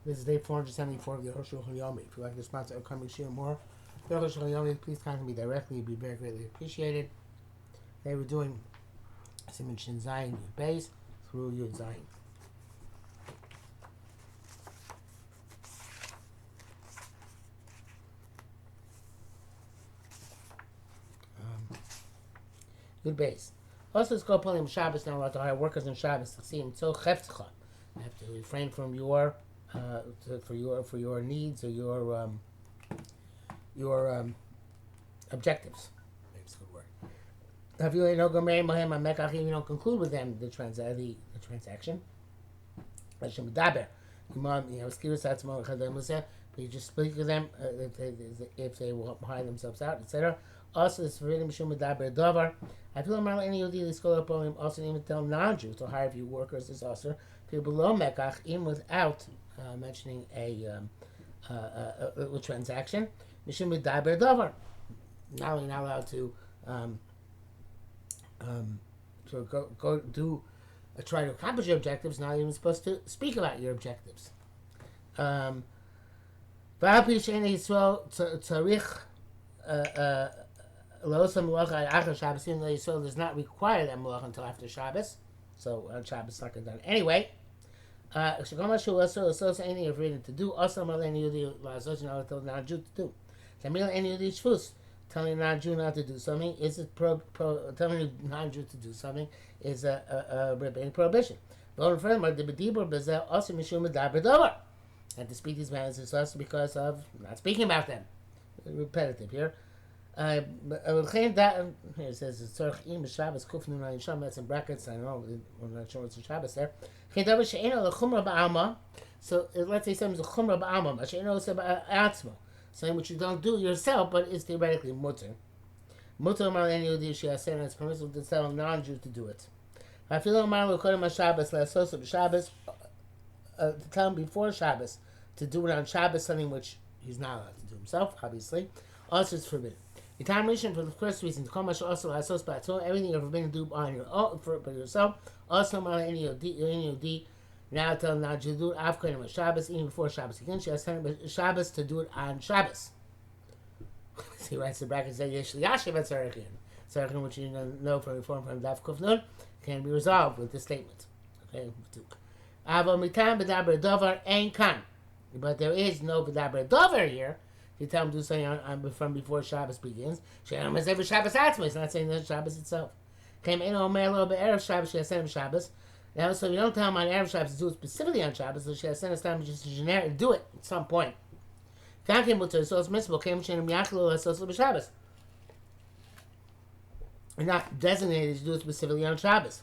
This is day 474 of the Arukh HaShulchan Yomi. If you'd like to sponsor upcoming Shir more, the Arukh HaShulchan Yomi, please contact me directly. It would be very greatly appreciated. Today we're doing Siman Shin Zayin Yud Beis through Yud Zayin. Yud Beis. Also, it's called Pulim Shabbos. Now, allowed to hire workers on Shabbos to see him. So, Cheftcha. You have to refrain from your for your needs or your objectives. Maybe it's a good word. If you don't conclude with them the transaction, but you just speak to them if they will hire themselves out, etc. Also, it's forbidden mishum medaber davar. I feel mal any of these scholars also even tell non-Jews to hire a few workers is also people below mekach in without mentioning a transaction. Mishum medaber davar. Not only not allowed to go do try to accomplish your objectives. Not even supposed to speak about your objectives. Even though Yisrael does not require that malach until after Shabbos, so on Shabbos it's not done anyway. Anything you're forbidden to do, also non-Jew to do. Telling a non-Jew not to do something is telling a non-Jew to do something is a rabbinic prohibition. But furthermore, the b'dibur b'zeh also mishum medaber davar, and to speak these matters is also because of not speaking about them. Repetitive here. Here it says it's Shabbos kufnu nayin sham. That's in brackets. I don't know. I'm not sure what's in Shabbos there. So let's say something's a chumra ba'alma. Something which you don't do yourself, but it's theoretically mutter. Mutter mal any of these saying it's permissible to tell a non-Jew to do it. I feel mal kodim Shabbos la'asos Shabbos to tell him before Shabbos to do it on Shabbos, something which he's not allowed to do himself. Obviously, also it's forbidden. The time mission for the first reason to come also la'asos ba'atzmo, everything you're forbidden to do on your own for yourself. Also mal any of now tell not to do it after Shabbos, even before Shabbos. Again, she has Shabbos to do it on Shabbos. He writes the bracket say Yesh Yashiv at Sarachin, which you know from Daf Kufnun, can be resolved with this statement. Okay, Avo mitam b'daber davar ein kan, but there is no b'daber davar here. If you tell him to do something from before Shabbos begins, Shem has every Shabbos atzma. It's not saying that Shabbos itself. Came in omer lo be'erev Shabbos. She has sent him Shabbos. Now, so you don't tell him on Erev Shabbos to do it specifically on Shabbos, so she has sent us time just to generic do it at some point. So it's miscible, and not designated to do it specifically on Shabbos.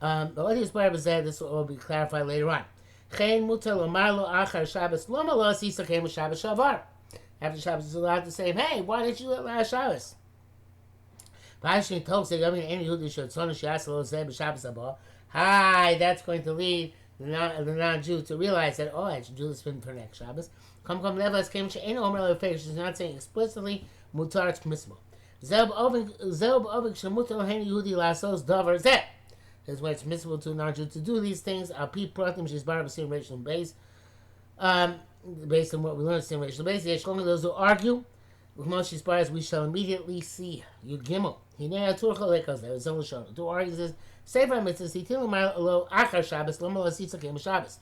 But what he's part of said, this will all be clarified later on. After Shabbos is allowed to say, hey, why didn't you do it last Shabbos? Hi, that's going to lead the non-Jew to realize that, oh, I should do this for next Shabbos. She's not saying explicitly, mutar, it's permissible. Is when it's permissible to a non-Jew to do these things. Based on what we learned in racial base, those who argue, we shall immediately see. Yud Gimel. To argue this, Sefer Mitzvah lo achar Shabbos lo malasitza kem Shabbos.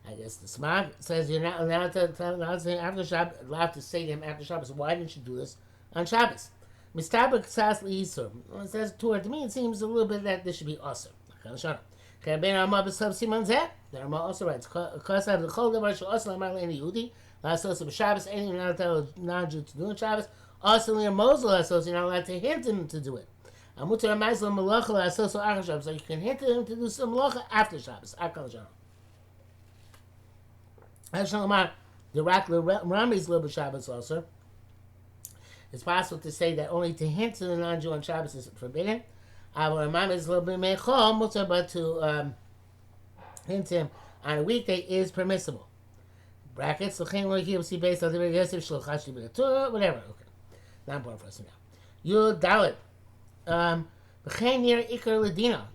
I guess the Smag says you're not allowed to say after Shabbos. Allowed to say to him after Shabbos. Why didn't you do this on Shabbos? Mistabek sas liisur. It says to me, it seems a little bit that this should be awesome. The Rama also writes, "Because of the Chol Davar Shel Asal Amar Le'Eni Yehudi, La'asos B'Shabbos, anything you're not allowed to non-Jew to do on Shabbos. Also, Le'Er Mosel La'asos, you're not allowed to hint him to do it. Amutar Ma'asel Malacha La'asos Achar Shabbos, so you can hint him to do some malacha after Shabbos. Akal Shalom. Hashem Amar, the Rami's Lo B'Shabbos also. It's possible to say that only to hint to the non-Jew on Shabbos is forbidden. But to hint him on a weekday is permissible. Brackets. Whatever. Okay. Not important for us now. Yud Dalet.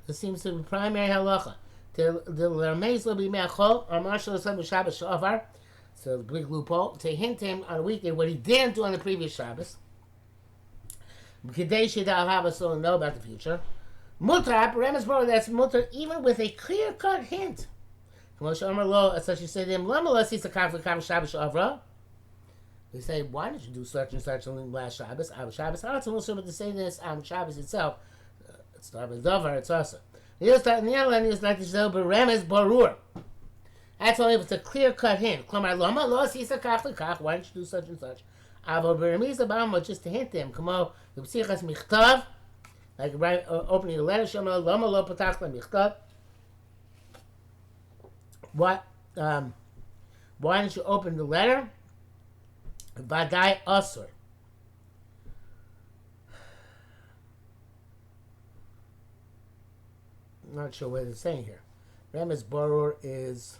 This seems to be primary halacha. The Lermeis will be Mechol, or Marshal Shabbos Shavar. So the big loophole to hint him on a weekday what he didn't do on the previous Shabbos. Kadesh Yidal Hava, so he'll know about the future. Mutar, Remes Boro, that's mutar, even with a clear-cut hint. As such you say to him, Lama Lassis a Kaf Shabbos Shavra. They say, why did you do such and such on last Shabbos? Shabbos Haratzim, but to say this on Shabbos itself, it's Darbe Dover, it's also. The other is like the Remes Borur. That's only if it's a clear-cut hint. Why don't you do such and such? Just to hint them. Like opening a letter. What? Why don't you open the letter? Vadai Asur. I'm not sure what it's saying here. Remes Borur is...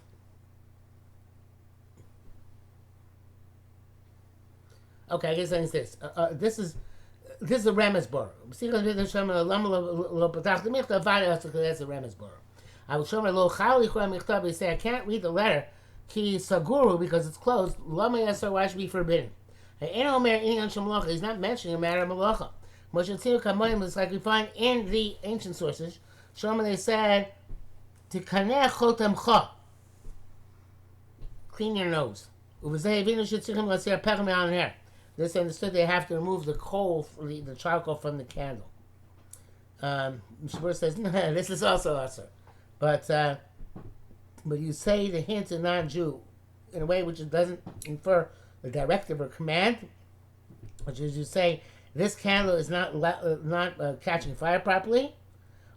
Okay, I guess I understand this. This is a Remes Borur. That's a Remes Borur. I will show my little chali. They say I can't read the letter. Ki saguru because it's closed. Lama yasar, why should be forbidden? He's not mentioning a matter of malacha. It's like we find in the ancient sources. Shoma, they said to kaneh chotamcha. Clean your nose. This understood they have to remove the coal, the charcoal from the candle. Mishmur says, no, this is also usher. But you say the hint to non-Jew in a way which it doesn't infer a directive or command, which is you say, this candle is not catching fire properly,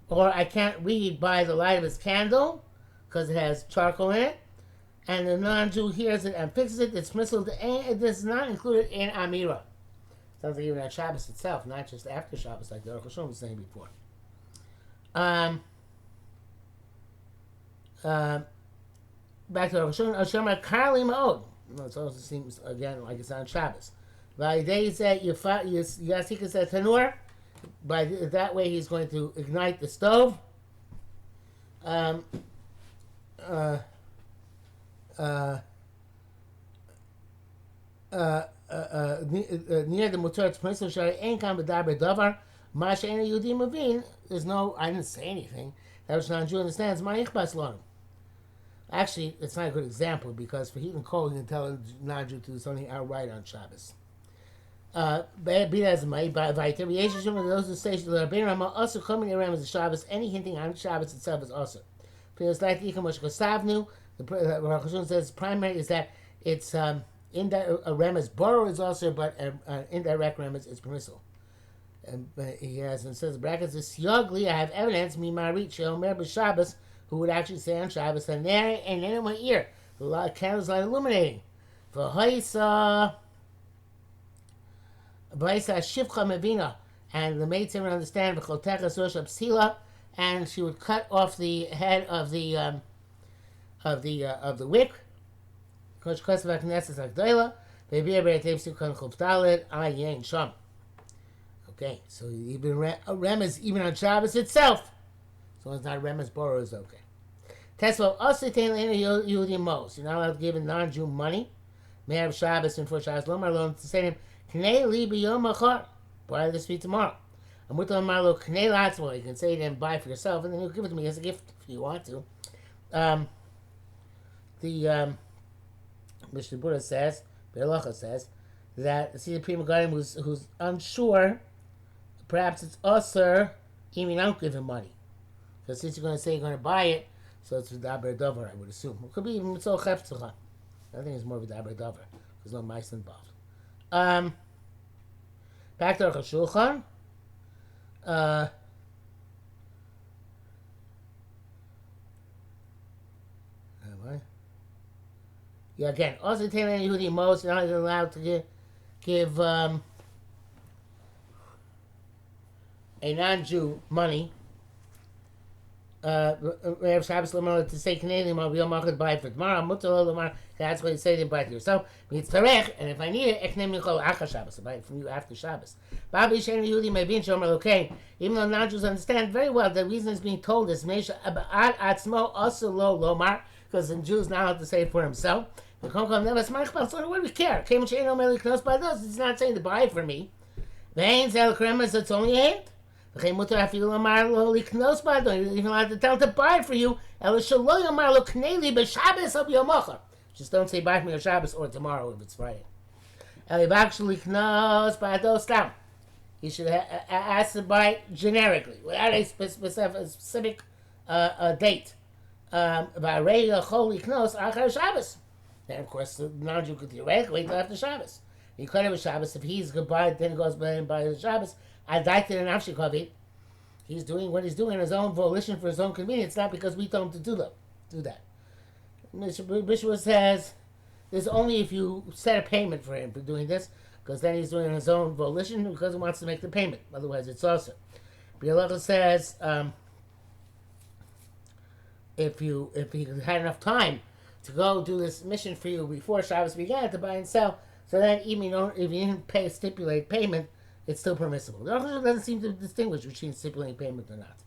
or I can't read by the light of this candle because it has charcoal in it, and the non-Jew hears it and fixes it, it's dismissal. It is not included in Amira. Sounds like even on Shabbos itself, not just after Shabbos, like the Arukh HaShulchan was saying before. Back to Arukh HaShulchan, Karli Ma'od. It also seems, again, like it's on Shabbos. By day said, Yasika said Tanur. By that way, he's going to ignite the stove. Near the mutar tzmeisel shari ein kam b'daber davar ma she'ena Yehudi mavin. There's no, I didn't say anything. That which non-Jew understands. Ma yichbas lanu. Actually, it's not a good example because for heat and cold, you can tell a non-Jew to do something outright on Shabbos. Be as my by variation of those who say the Rabbeinu Rama also coming around as the Shabbos. Any hinting on Shabbos itself is also. Feels like the Ikamosh Kosavnu. The Arukh HaShulchan says primary is that it's a Remes Borur is also, but an indirect Remes is permissible. And he has and says brackets is Yogli. I have evidence me Marit Sheomer b'Shabbos who would actually say on Shabbos and there and in my ear the candles light illuminating. For Haisa Shivcha Mevina, and the maid would understand v'chotecha sosh psila, and she would cut off the head of the wick. Okay, so even Remes even on Shabbos itself, so it's not Remes Borur is okay. Tesla also taking Yehudi most. You're not allowed to give a non-Jew money. May have Shabbos and for Shabbos Lomar alone to say to him, Knei li b'yom achar, buy this for you tomorrow. And with the Marlo Knei latzmo, you can say to him, buy for yourself, and then he'll give it to me as a gift if you want to. The Mishnah Buddha says, Be'alacha says, that see the Prima Garden who's unsure, perhaps it's usher, even don't give him money. Because since you're going to say you're going to buy it, so it's v'daber dover, I would assume. It could be even mitzvah cheftzcha. I think it's more v'daber dover. There's no mice involved. Back to Arukh HaShulchan. Yeah, again, also telling Yehudi most, you're not allowed to give a non-Jew money. Rav Shabbos Lamar to say Canadian Mar Yom Achad buy it for tomorrow. Mutter Lamar. That's what you say. They buy it to yourself. It's Tarech, and if I need it, Eknem Nichol Acha Shabbos. I buy it from you after Shabbos. Babi Shen Yehudi may be in Shomer okay. Even though non-Jews understand very well the reason is being told is Meisha Abad Atzmo also Lo Lomar, because the Jews now have to say it for himself. The Konkom never smart about. So what do we care? Came Shein Omeli Knos by those. It's not saying to buy it for me. The Ain't Zel Kremas. It's only a hint. You don't even allowed to tell him to buy it for you. Just don't say buy for me on Shabbos or tomorrow if it's Friday. You should ask to buy it generically without a specific date. By regular holy knos achar Shabbos. Then of course the non-Jew could theoretically wait till after Shabbos. He could have a Shabbos if he's goodbye, then he goes by and buys the Shabbos. He's doing what he's doing on his own volition for his own convenience, not because we told him to do that. Mr. Bishop says there's only if you set a payment for him for doing this, because then he's doing it on his own volition because he wants to make the payment. Otherwise, it's also. Bialocha says if he had enough time to go do this mission for you before Shabbos began to buy and sell, so then even if you didn't pay stipulate payment, it's still permissible. The Arukh doesn't seem to distinguish between stipulating payment or not.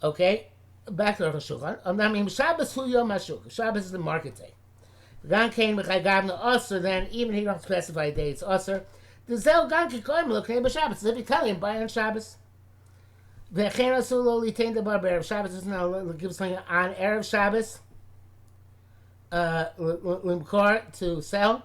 Okay, back to Arukh HaShulchan. Shabbos hu yom hashuk. Shabbos is the market day. Gan kain b'chaygavna osir. Then even he don't specify a day. It's osir. The zel gan kikoyim l'knei b'Shabbos. If you tell him buy on Shabbos. V'chein asur lo litain davar b'erev Shabbos. Doesn't now give something on erev Shabbos. Limkor to sell.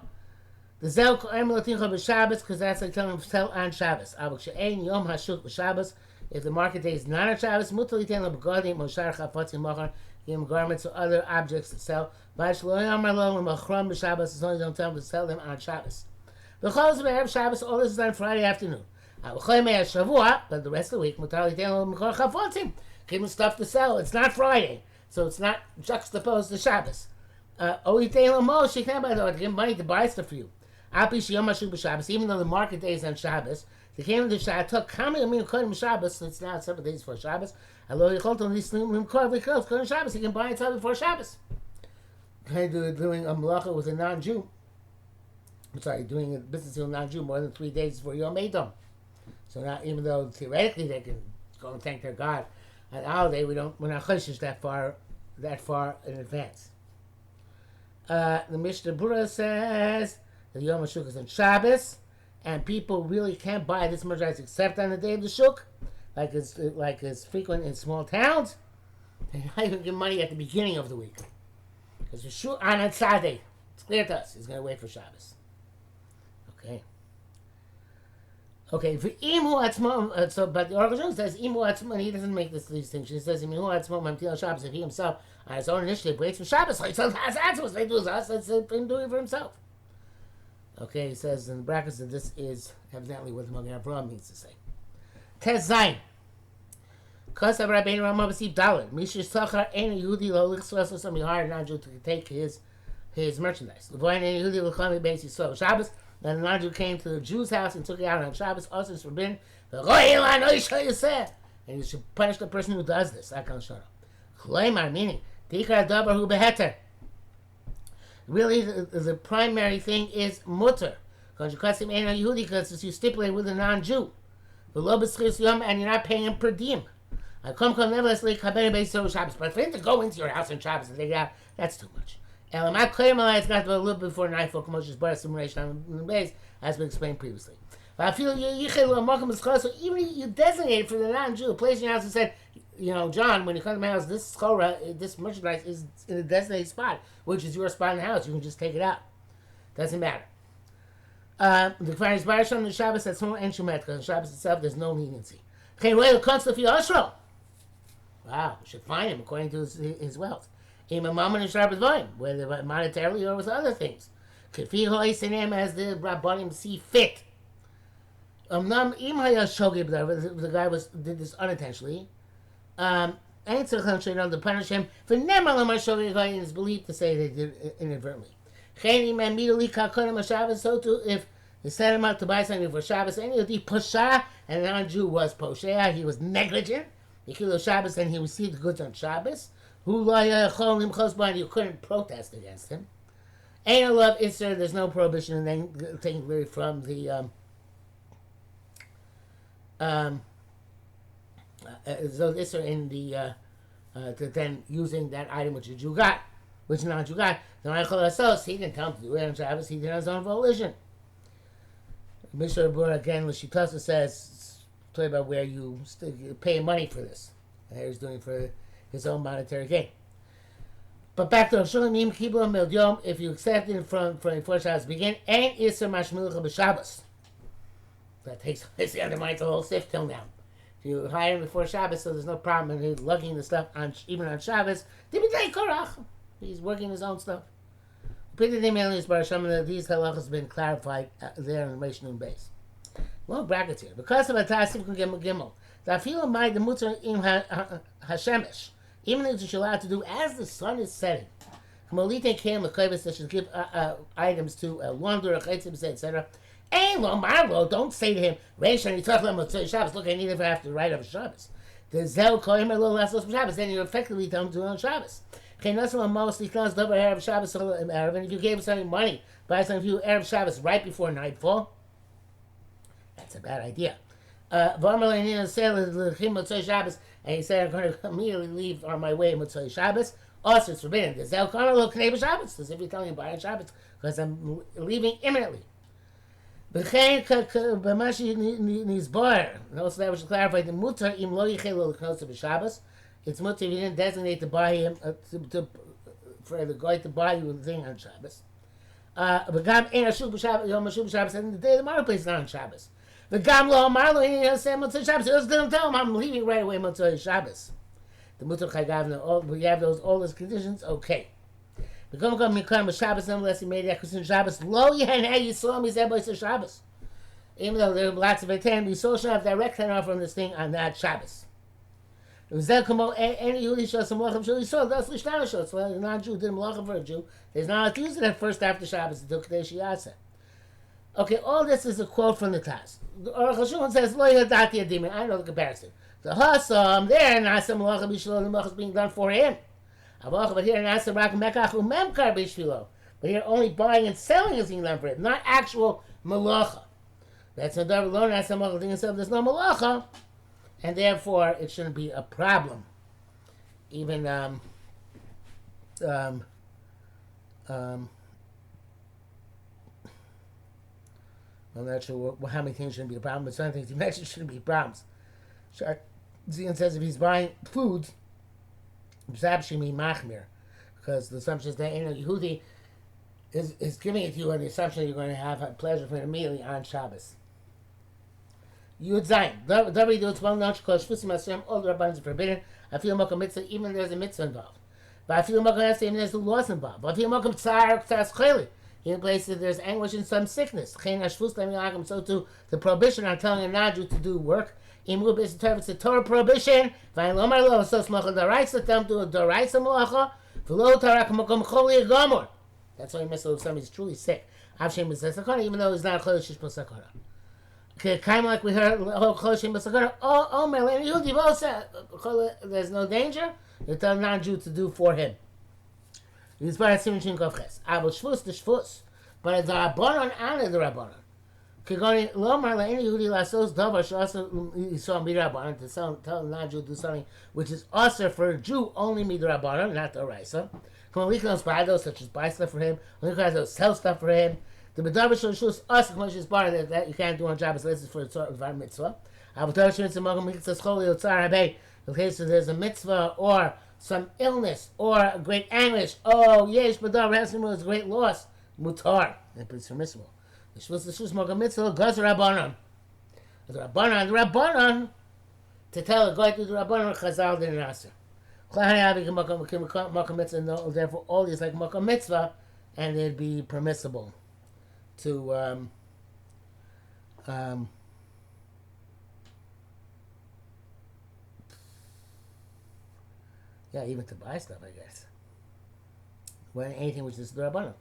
The zel ko'em latincha b'Shabbos, because that's like telling him to sell on Shabbos. Avok she'ein yom hashuk b'Shabbos. If the market day is not on Shabbos, mutar litain lo b'godim moshar chafatzim machar. Give him garments or other objects to sell. V'ash lo yamar lo l'machram b'Shabbos. As long as you don't tell him to sell them on Shabbos. V'chol z'be'erev Shabbos. All this is on Friday afternoon. Avokhay mei hashavua, but the rest of the week mutar litain lo l'machar chafatzim. Give him stuff to sell. It's not Friday, so it's not juxtaposed to Shabbos. O litain lo mo sheknei b'ador. Give him money to buy stuff for you. Even though the market day is on Shabbos, they came to Shabbos. Shabbos, so it's now 7 days before Shabbos. He can buy it before Shabbos. Doing a malacha with a non-Jew. I'm sorry, doing a business with a non-Jew more than 3 days before Yom Edom. So now, even though theoretically they can go and thank their God on holiday, we're not choshesh that far in advance. The Mishnah Berurah says the Yom HaShuk is on Shabbos, and people really can't buy this merchandise except on the day of the Shuk, like it's frequent in small towns. They not even give money at the beginning of the week, because the Shuk on Tzadeh, it's clear to us, he's going to wait for Shabbos. Okay. But the Arukh HaShulchan says Imu Atzmo, and he doesn't make this distinction. He says Imu Atzmo Mamtil Shabbos. If he himself on his own initiative waits for Shabbos, so he says Atzmos. They do us. That's him doing it for himself. Okay, he says in the brackets that this is evidently what the Magen Avraham means to say. Tez Zayin. Kosav Rabbeinu Ramah B'Sif Dalet. Mishish Sachar Ein Yehudi Lo Lichsos Somebody hired a non-Jew to take his merchandise. Levoyin Ein Yehudi L'Chami Beis Yisrael Shabbos. Then the non-Jew came to the Jew's house and took it out on Shabbos. Also, it's forbidden. And you should punish the person who does this. Meaning, really, the primary thing is mutter. Because you stipulate with a non-Jew. And you're not paying him per diem. But for him to go into your house on Shabbos and take it out, that's too much. It's got a little bit before nightfall, as we explained previously. But even if you designate for the non-Jew, a place in your house and said, John, when you come to my house, this merchandise is in a designated spot, which is your spot in the house. You can just take it out. Doesn't matter. The Kfar is Baruch on the Shabbos, that's no Enshumet, because on Shabbos itself, there's no leniency. Wow, we should find him according to his wealth. Whether monetarily or with other things. As the Rabbanim see fit. The guy did this unintentionally. To punish him for is believed to say they did it inadvertently. So too, if they set him up to buy something for Shabbos, and the non-Jew was poshea, he was negligent. Ikilo Shabbos, and he received the goods on Shabbos. Who cholim chosban, you couldn't protest against him. Ain't a love Isser, there's no prohibition in then taking away from the so Isser in the then using that item which a Jew got, which non-Jew got. He didn't tell him to do it on Shabbos, he did it on his own volition. Mishnah Berurah again, Lashitasa says, talk about where you pay money for this. And here he's doing it for his own monetary gain. But back to Shulamim Kibla Mil Yom, if you accept it from before Shabbos begin, and Isser Mashmilcha b'Shabbos. That takes basically undermines the whole sif till now. If you hire him before Shabbos, so there's no problem in lugging the stuff on even on Shabbos. He's working his own stuff. These halachas have been clarified there in the Rishon base. Long brackets here. Because of a tasif can get gimel. The feel of mind the mutter in hashemesh. Even if you're allowed to do as the sun is setting. Kamalite came with kavas that should give items to a launderer, etc. And lo marlo, don't say to him, Reish and Yitzchak Motzei Shabbos. Look, I need it after the right of Shabbos. The zel koim a little less Shabbos. Then you're effectively telling him to do it on Shabbos. And if you gave him something money, buy something for you Erev Shabbos right before nightfall, that's a bad idea. And he said, I'm going to immediately leave on my way Motzei Shabbos. Also, it's forbidden. There's El Kana Knei Shabbos. As if you're telling him buy on Shabbos, because I'm leaving imminently. And also that was clarified. The mutar im lo yichelu l'knos b'Shabbos. It's mutar if you didn't designate to buy him for the guy to buy you the thing on Shabbos. But gam ein ashuk b'Shabbos yom ashuk b'Shabbos, and the day of the marketplace is not on Shabbos. But gam lo amar lo ein yosem Motzei Shabbos. He doesn't tell him I'm leaving right away Motzei Shabbos. The mutar chagavna. We have all those conditions. Okay. The gom mikam Shabbos unless he made the acquisition Shabbos. Lo yehaneh yisrael mizeh b'Yisrael Shabbos. Even though there are lots of attention, we still should have direct handoff from this thing on that Shabbos. Any Yehudi shows some malachim shul yisrael. That's lishtana shul. So a non-Jew did malachim for a Jew. There's not to use it at first after Shabbos until Kadesh Yasa. Okay, all this is a quote from the Taz. Arukh HaShulchan says, "Lo yadati adimi." I know the comparison. The Hasam there, Nasa malachim b'shvilo, the malachim is being done for him. But here, Nasa rak mekach umemkar b'shvilo. But here, only buying and selling is being done for him, not actual malacha. That's no double alone. That's some other thing. There's no malacha, and therefore it shouldn't be a problem. Even I'm not sure how many things shouldn't be a problem, but some things he mentioned shouldn't be problems. Zion says if he's buying food, perhaps should be machmir, because the assumption is that Yehudi is giving it to you on the assumption that you're going to have a pleasure from it immediately on Shabbos. Yud Zayin. David do it's well known to call Shvusim Hashem, all the rabbans are forbidden. I feel Mokum Mitzvah, even there's a mitzvah involved. But I feel Mokum Mitzvah, even there's a loss involved. But I feel Mokum Tzar Chayli. In places there's anguish and some sickness. So too, the prohibition on telling a non-Jew to do work. It's a Torah prohibition. That's why he missed if somebody's truly sick. Even though he's not a Chodesh Shishpo Sakara. Kind of like we heard, there's no danger. You tell a non-Jew to do for him. But it's the Rabbanon and the Rabbanon. To tell a non-Jew to do something which is also for a Jew, only me the Rabbanon, not the Raisa. Such as buy stuff for him, sell stuff for him. The Medaber Shul Shus us is bar that you can't do on Shabbos. This is for a mitzvah. Okay, so there's a mitzvah or some illness or a great anguish. Oh, yes, Medaber has is a great loss. Mutar, it's permissible. The Shus Mogam mitzvah goes to Rabbanon. The Rabbanon, to tell a guy to do Rabbanon, Chazal didn't answer. Therefore, all these like Mogam mitzvah, and it'd be permissible to even to buy stuff, I guess. When anything which is the Rabbanon.